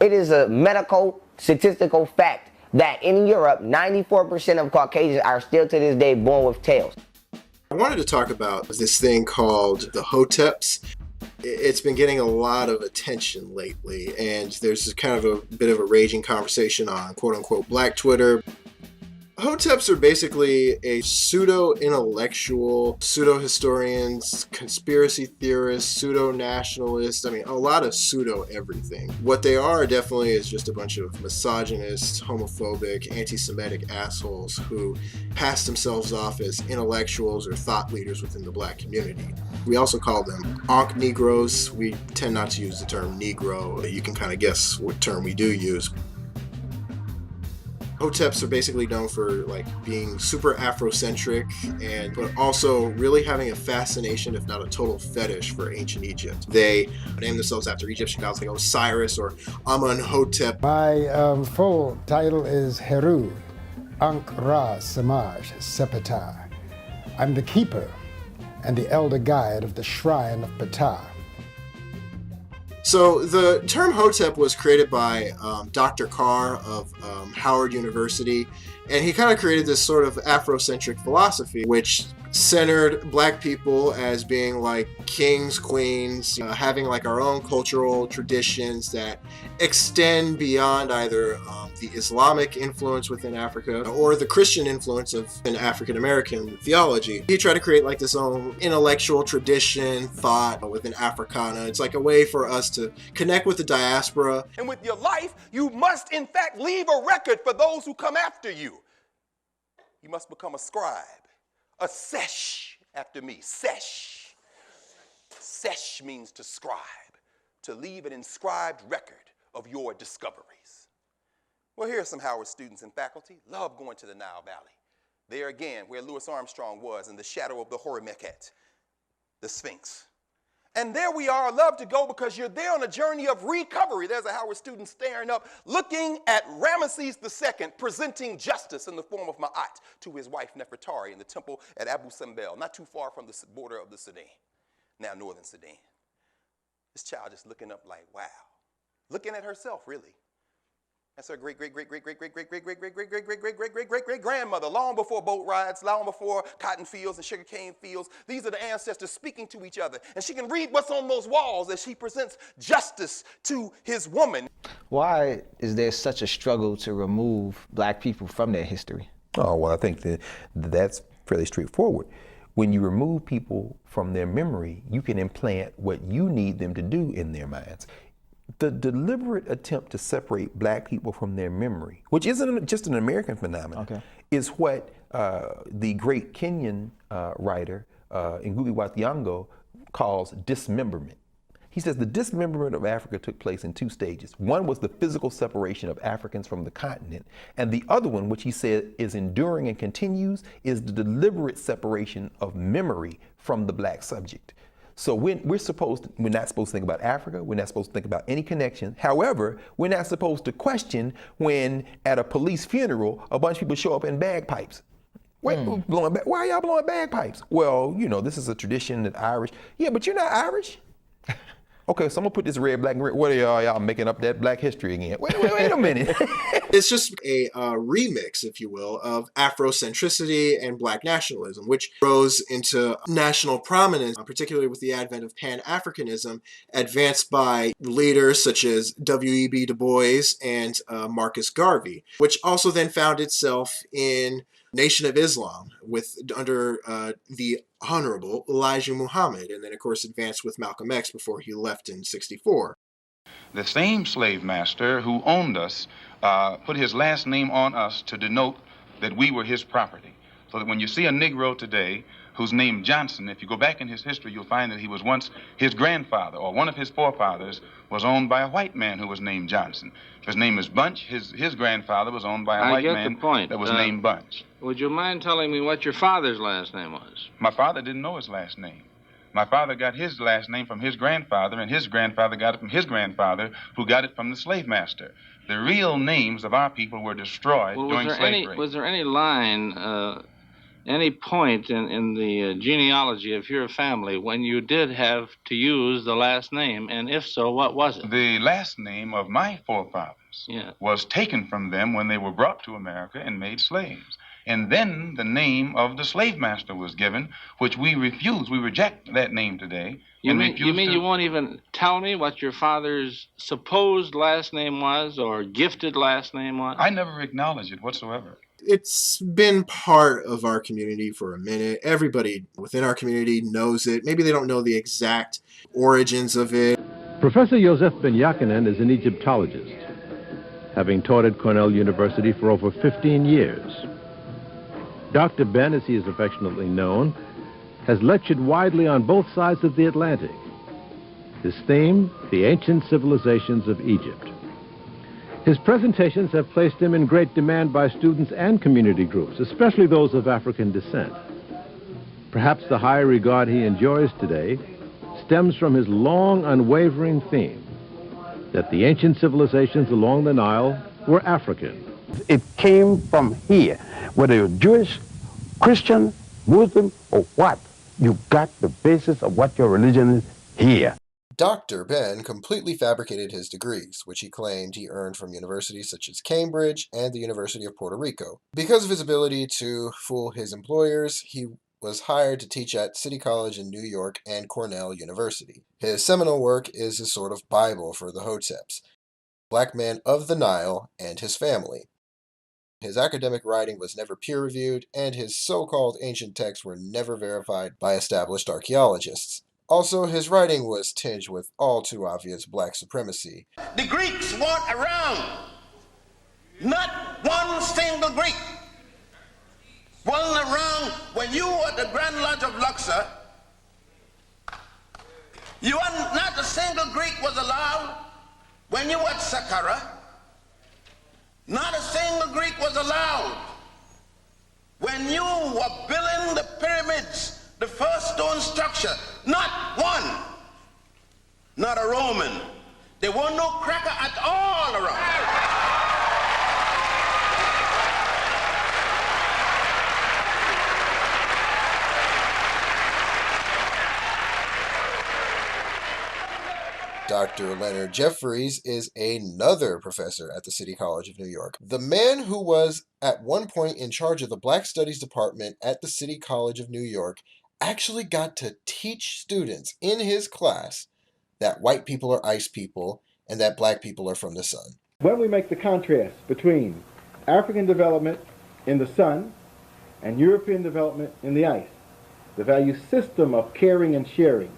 It is a medical statistical fact that in Europe, 94% of Caucasians are still to this day born with tails. I wanted to talk about this thing called the Hoteps. It's been getting a lot of attention lately, and there's kind of a bit of a raging conversation on quote-unquote Black Twitter. Hoteps are basically a pseudo-intellectual, pseudo-historians, conspiracy theorists, pseudo-nationalists, I mean, a lot of pseudo-everything. What they are definitely is just a bunch of misogynist, homophobic, anti-Semitic assholes who pass themselves off as intellectuals or thought leaders within the Black community. We also call them Ankh Negroes. We tend not to use the term Negro. You can kind of guess what term we do use. Hoteps are basically known for being super Afrocentric but also really having a fascination, if not a total fetish, for ancient Egypt. They name themselves after Egyptian gods like Osiris or Amun-Hotep. My full title is Heru, Ankh Ra Samaj Sepetah. I'm the keeper and the elder guide of the shrine of Ptah. So the term Hotep was created by Dr. Carr of Howard University, and he kind of created this sort of Afrocentric philosophy which centered Black people as being like kings, queens, having like our own cultural traditions that extend beyond either the Islamic influence within Africa or the Christian influence of an African-American theology. He tried to create like this own intellectual tradition, thought within Africana. It's like a way for us to connect with the diaspora. And with your life, you must in fact leave a record for those who come after you. You must become a scribe. A sesh after me, sesh. Sesh means to scribe, to leave an inscribed record of your discoveries. Well, here are some Howard students and faculty. Love going to the Nile Valley. There again, where Louis Armstrong was in the shadow of the Horemeket, the Sphinx. And there we are, love to go because you're there on a journey of recovery. There's a Howard student staring up, looking at Ramesses II presenting justice in the form of Ma'at to his wife Nefertari in the temple at Abu Simbel, not too far from the border of the Sudan, now northern Sudan. This child just looking up like, wow. Looking at herself, really. That's her great-great-great-great-great-great-great-great-great-great-great-great-great-great-grandmother, long before boat rides, long before cotton fields and sugarcane fields. These are the ancestors speaking to each other. And she can read what's on those walls as she presents justice to his woman. Why is there such a struggle to remove Black people from their history? Oh, well, I think that's fairly straightforward. When you remove people from their memory, you can implant what you need them to do in their minds. The deliberate attempt to separate Black people from their memory, which isn't just an American phenomenon, is what the great Kenyan writer, Ngugi wa Thiong'o, calls dismemberment. He says the dismemberment of Africa took place in two stages. One was the physical separation of Africans from the continent, and the other one, which he said is enduring and continues, is the deliberate separation of memory from the Black subject. So we're not supposed to think about Africa. We're not supposed to think about any connection. However, we're not supposed to question when at a police funeral, a bunch of people show up in bagpipes. Why are y'all blowing bagpipes? Well, this is a tradition that Irish. Yeah, but you're not Irish. Okay, so I'm gonna put this red, black, and red. What are y'all making up that Black history again? Wait a minute. It's just a remix, if you will, of Afrocentricity and Black nationalism, which rose into national prominence, particularly with the advent of Pan-Africanism, advanced by leaders such as W.E.B. Du Bois and Marcus Garvey, which also then found itself in Nation of Islam under the Honorable Elijah Muhammad, and then of course advanced with Malcolm X before he left in '64. The same slave master who owned us put his last name on us to denote that we were his property. So that when you see a Negro today who's named Johnson, if you go back in his history, you'll find that he was once his grandfather, or one of his forefathers was owned by a white man who was named Johnson. His name is Bunch. His grandfather was owned by a white man that was named Bunch. Would you mind telling me what your father's last name was? My father didn't know his last name. My father got his last name from his grandfather, and his grandfather got it from his grandfather, who got it from the slave master. The real names of our people were destroyed during slavery. Was there any line any point in the genealogy of your family when you did have to use the last name? And if so, what was it? The last name of my forefathers was taken from them when they were brought to America and made slaves. And then the name of the slave master was given, which we refuse. We reject that name today. You mean you won't even tell me what your father's supposed last name was or gifted last name was? I never acknowledge it whatsoever. It's been part of our community for a minute. Everybody within our community knows it. Maybe they don't know the exact origins of it. Professor Joseph Ben Yakinen is an Egyptologist, having taught at Cornell University for over 15 years. Dr. Ben, as he is affectionately known, has lectured widely on both sides of the Atlantic. His theme, the ancient civilizations of Egypt. His presentations have placed him in great demand by students and community groups, especially those of African descent. Perhaps the high regard he enjoys today stems from his long, unwavering theme that the ancient civilizations along the Nile were African. It came from here. Whether you're Jewish, Christian, Muslim, or what, you got the basis of what your religion is here. Dr. Ben completely fabricated his degrees, which he claimed he earned from universities such as Cambridge and the University of Puerto Rico. Because of his ability to fool his employers, he was hired to teach at City College in New York and Cornell University. His seminal work is a sort of Bible for the Hoteps, Black Man of the Nile and his family. His academic writing was never peer-reviewed, and his so-called ancient texts were never verified by established archaeologists. Also, his writing was tinged with all too obvious black supremacy. The Greeks weren't around. Not one single Greek wasn't around when you were at the Grand Lodge of Luxor. Not a single Greek was allowed when you were at Saqqara. Not a single Greek was allowed when you were building the pyramids, the first stone structure. Not one. Not a Roman. There were no cracker at all around. Dr. Leonard Jeffries is another professor at the City College of New York. The man who was at one point in charge of the Black Studies Department at the City College of New York actually got to teach students in his class that white people are ice people and that black people are from the sun. When we make the contrast between African development in the sun and European development in the ice, the value system of caring and sharing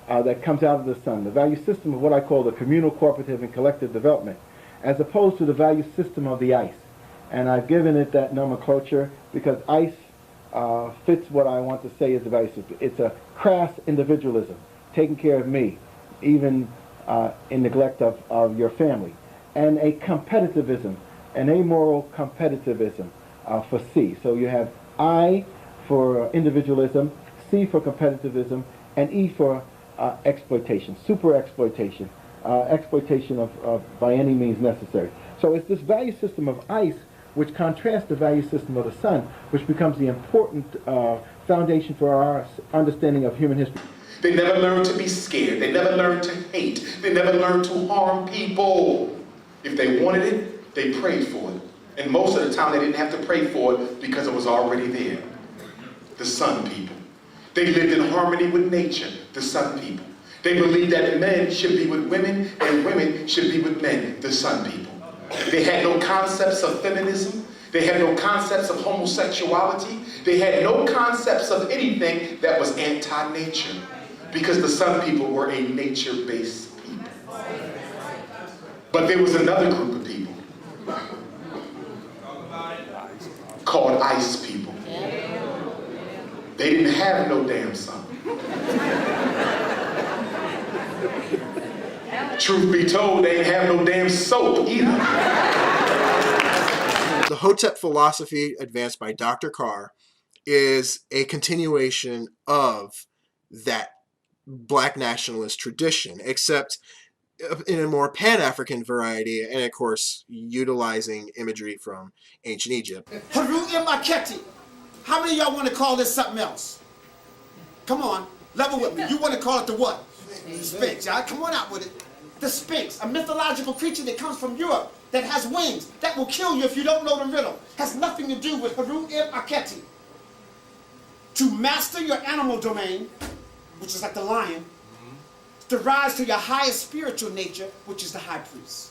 that comes out of the sun, the value system of what I call the communal, cooperative, and collective development, as opposed to the value system of the ice. And I've given it that nomenclature because ice fits what I want to say is the value system. It's a crass individualism, taking care of me, even in neglect of your family, and a competitivism, an amoral competitivism for C. So you have I for individualism, C for competitivism, and E for exploitation, super exploitation, exploitation of by any means necessary. So it's this value system of ice which contrasts the value system of the sun, which becomes the important foundation for our understanding of human history. They never learned to be scared. They never learned to hate. They never learned to harm people. If they wanted it, they prayed for it. And most of the time they didn't have to pray for it because it was already there. The sun people. They lived in harmony with nature, the sun people. They believed that men should be with women and women should be with men, the sun people. They had no concepts of feminism. They had no concepts of homosexuality. They had no concepts of anything that was anti-nature because the sun people were a nature-based people. But there was another group of people called ice people. They didn't have no damn sun. Truth be told, they didn't have no damn soap either. The Hotep philosophy advanced by Dr. Carr is a continuation of that black nationalist tradition, except in a more Pan-African variety, and of course, utilizing imagery from ancient Egypt. Haru Imaketi, How many of y'all want to call this something else? Come on, level with me. You want to call it the what? Sphinx. Y'all, come on out with it. The Sphinx, a mythological creature that comes from Europe, that has wings, that will kill you if you don't know the riddle. Has nothing to do with Haru ibn Aketi. To master your animal domain, which is like the lion, to rise to your highest spiritual nature, which is the high priest.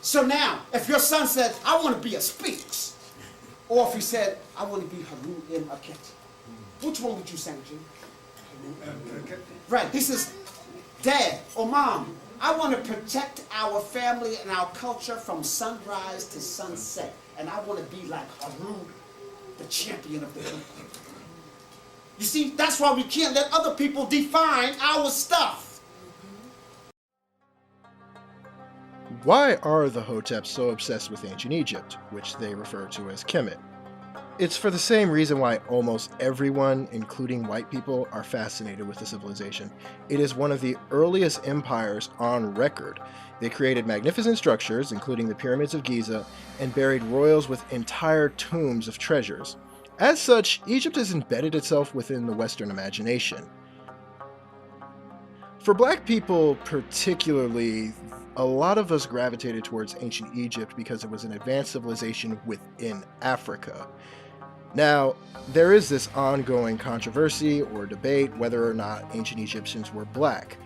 So now, if your son said, I want to be a Sphinx, or if he said, I want to be Haru ibn Aketi, which one would you sanction? Right, he says, Dad or Mom, I want to protect our family and our culture from sunrise to sunset, and I want to be like Haru, the champion of the people. You see, that's why we can't let other people define our stuff. Why are the Hoteps so obsessed with ancient Egypt, which they refer to as Kemet? It's for the same reason why almost everyone, including white people, are fascinated with the civilization. It is one of the earliest empires on record. They created magnificent structures, including the pyramids of Giza, and buried royals with entire tombs of treasures. As such, Egypt has embedded itself within the Western imagination. For black people particularly, a lot of us gravitated towards ancient Egypt because it was an advanced civilization within Africa. Now, there is this ongoing controversy or debate whether or not ancient Egyptians were black.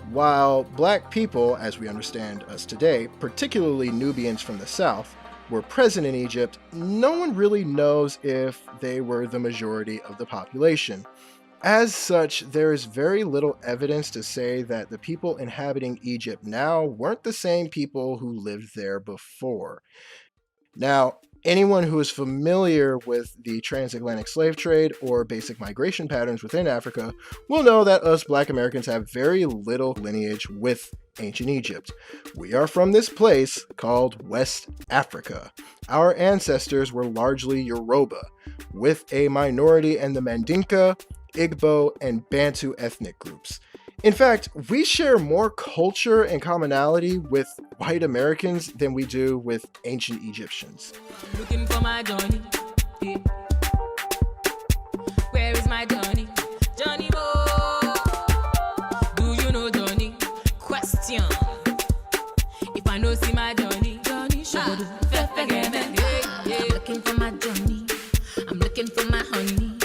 While black people, as we understand us today, particularly Nubians from the south, were present in Egypt, no one really knows if they were the majority of the population. As such, there is very little evidence to say that the people inhabiting Egypt now weren't the same people who lived there before. Now, anyone who is familiar with the transatlantic slave trade or basic migration patterns within Africa will know that us black Americans have very little lineage with ancient Egypt. We are from this place called West Africa. Our ancestors were largely Yoruba, with a minority in the Mandinka, Igbo, and Bantu ethnic groups. In fact, we share more culture and commonality with white Americans than we do with ancient Egyptians. Looking for my Johnny. Yeah. Where is my Johnny? Johnny boy. Do you know Johnny? Question. If I know see my Johnny, Johnny show. I'm looking for my Johnny. I'm looking for my honey.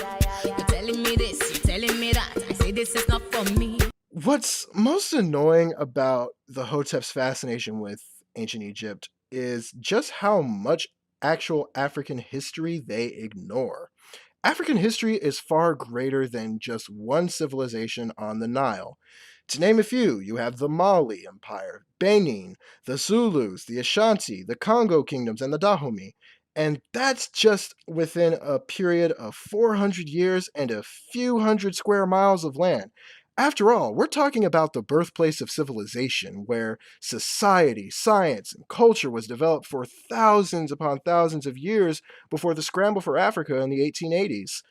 You're telling me this, you're telling me that. I say this is not for me. What's most annoying about the Hotep's fascination with ancient Egypt is just how much actual African history they ignore. African history is far greater than just one civilization on the Nile. To name a few, you have the Mali Empire, Benin, the Zulus, the Ashanti, the Congo kingdoms, and the Dahomey. And that's just within a period of 400 years and a few hundred square miles of land. After all, we're talking about the birthplace of civilization, where society, science, and culture was developed for thousands upon thousands of years before the scramble for Africa in the 1880s.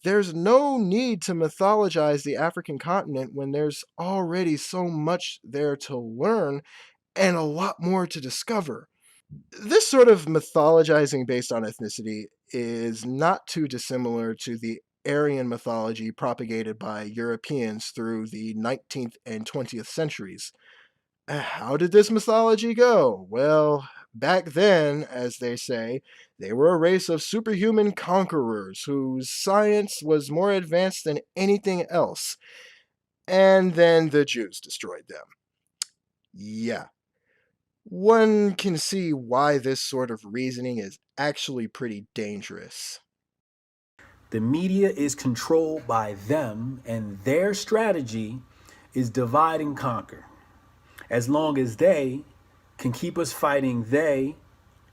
There's no need to mythologize the African continent when there's already so much there to learn and a lot more to discover. This sort of mythologizing based on ethnicity is not too dissimilar to the Aryan mythology propagated by Europeans through the 19th and 20th centuries. How did this mythology go? Well, back then, as they say, they were a race of superhuman conquerors whose science was more advanced than anything else. And then the Jews destroyed them. Yeah. One can see why this sort of reasoning is actually pretty dangerous. The media is controlled by them, and their strategy is divide and conquer. As long as they can keep us fighting, they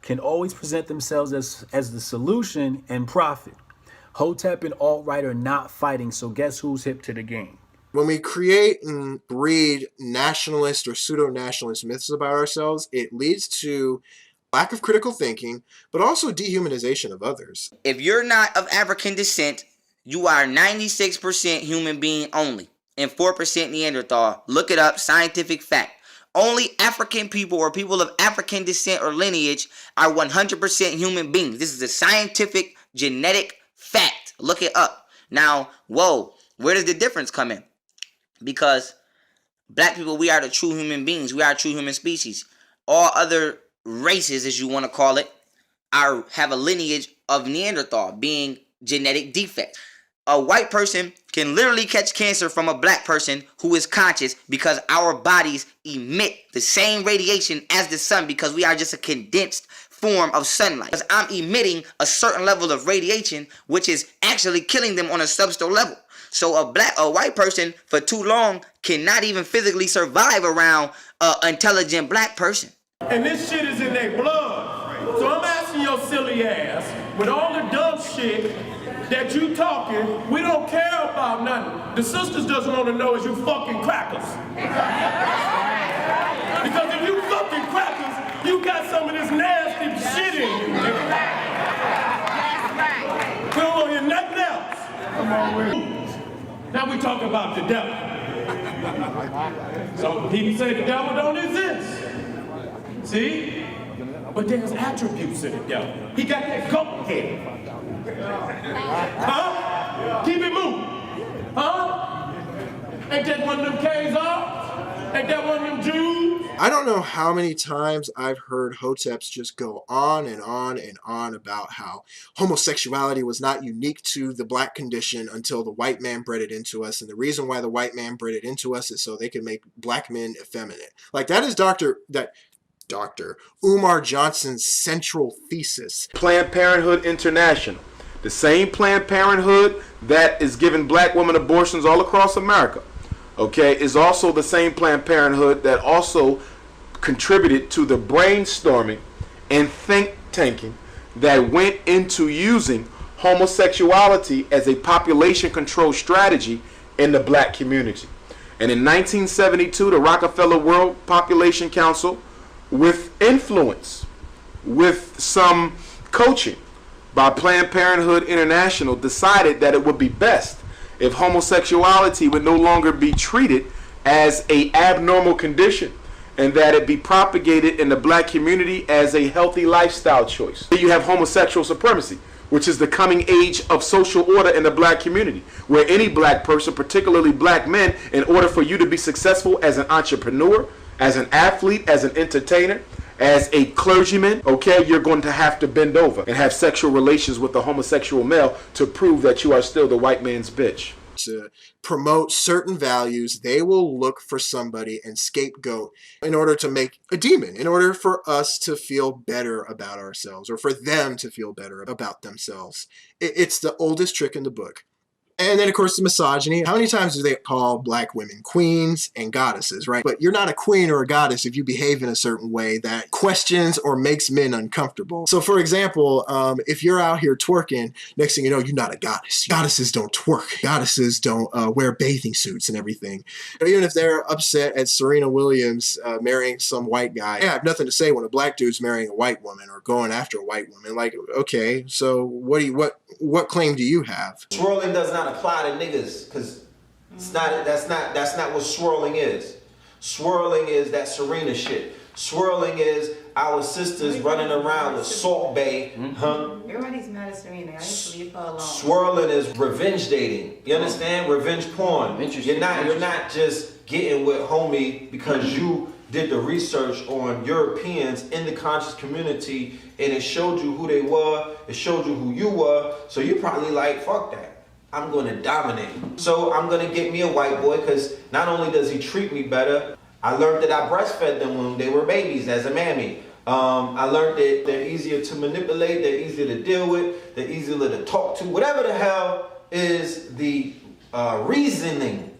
can always present themselves as the solution and profit. Hotep and alt-right are not fighting, so guess who's hip to the game? When we create and breed nationalist or pseudo-nationalist myths about ourselves, it leads to lack of critical thinking, but also dehumanization of others. If you're not of African descent, you are 96% human being only and 4% Neanderthal. Look it up, scientific fact. Only African people or people of African descent or lineage are 100% human beings. This is a scientific Genetic fact. Look it up. Now, whoa, where does the difference come in? Because black people, we are the true human beings. We are a true human species. All other races, as you want to call it, have a lineage of Neanderthal, being genetic defects. A white person can literally catch cancer from a black person who is conscious because our bodies emit the same radiation as the sun because we are just a condensed form of sunlight. Because I'm emitting a certain level of radiation which is actually killing them on a substellar level. So a white person for too long cannot even physically survive around an intelligent black person. And this shit is in their blood. So I'm asking your silly ass, with all the dumb shit that you talking, we don't care about nothing. The sisters just want to know is you fucking crackers. Because if you fucking crackers, you got some of this nasty shit in you. We don't want to hear nothing else. Come on, with. Now we talking about the devil. So people say the devil don't exist. See? But there's attributes in the devil. He got that goat head. Huh? Keep it moving. Huh? Ain't that one of them Khazars? Ain't that one of them Jews? I don't know how many times I've heard Hoteps just go on and on and on about how homosexuality was not unique to the black condition until the white man bred it into us. And the reason why the white man bred it into us is so they could make black men effeminate. Like, that is Dr. Umar Johnson's central thesis. Planned Parenthood International, the same Planned Parenthood that is giving black women abortions all across America, okay, is also the same Planned Parenthood that also contributed to the brainstorming and think tanking that went into using homosexuality as a population control strategy in the black community. And in 1972, the Rockefeller World Population Council, with influence, with some coaching by Planned Parenthood International, decided that it would be best if homosexuality would no longer be treated as an abnormal condition and that it be propagated in the black community as a healthy lifestyle choice. You have homosexual supremacy, which is the coming age of social order in the black community, where any black person, particularly black men, in order for you to be successful as an entrepreneur, as an athlete, as an entertainer, as a clergyman, okay, you're going to have to bend over and have sexual relations with a homosexual male to prove that you are still the white man's bitch. To promote certain values, they will look for somebody and scapegoat in order to make a demon, in order for us to feel better about ourselves or for them to feel better about themselves. It's the oldest trick in the book. And then, of course, the misogyny. How many times do they call black women queens and goddesses, right? But you're not a queen or a goddess if you behave in a certain way that questions or makes men uncomfortable. So, for example, if you're out here twerking, next thing you know, you're not a goddess. Goddesses don't twerk. Goddesses don't wear bathing suits and everything. Even if they're upset at Serena Williams marrying some white guy, I have nothing to say when a black dude's marrying a white woman or going after a white woman. Like, okay, so what claim do you have? Swirling does not apply to niggas, because that's not what swirling is. Swirling is that Serena shit. Swirling is our sisters running around with Salt Bay. Everybody's mad at Serena. I used to leave her alone. Swirling is revenge dating. You understand? Revenge porn. You're not just getting with homie because you did the research on Europeans in the conscious community and it showed you who they were, it showed you who you were, so you probably like, fuck that. I'm going to dominate. So I'm going to get me a white boy because not only does he treat me better, I learned that I breastfed them when they were babies as a mammy. I learned that they're easier to manipulate, they're easier to deal with, they're easier to talk to. Whatever the hell is the reasoning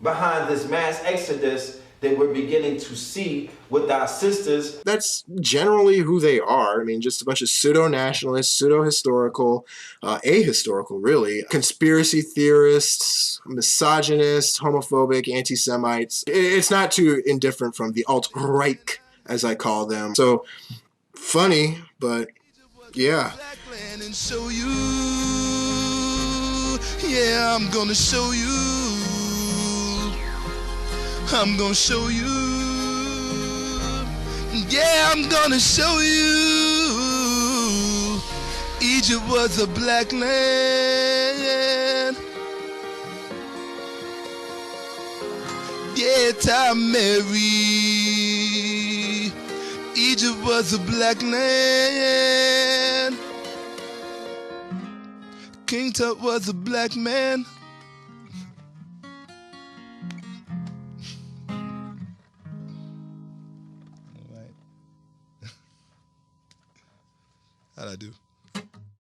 behind this mass exodus that we're beginning to see with our sisters. That's generally who they are. I mean, just a bunch of pseudo-nationalists, pseudo-historical, ahistorical, really, conspiracy theorists, misogynists, homophobic, anti-Semites. It's not too indifferent from the alt-right, as I call them. So, funny, but yeah. And show you, yeah, I'm gonna show you. I'm gonna show you, yeah, I'm gonna show you, Egypt was a black land. Yeah, time Mary. Egypt was a black land. King Tut was a black man. All right. How'd I do?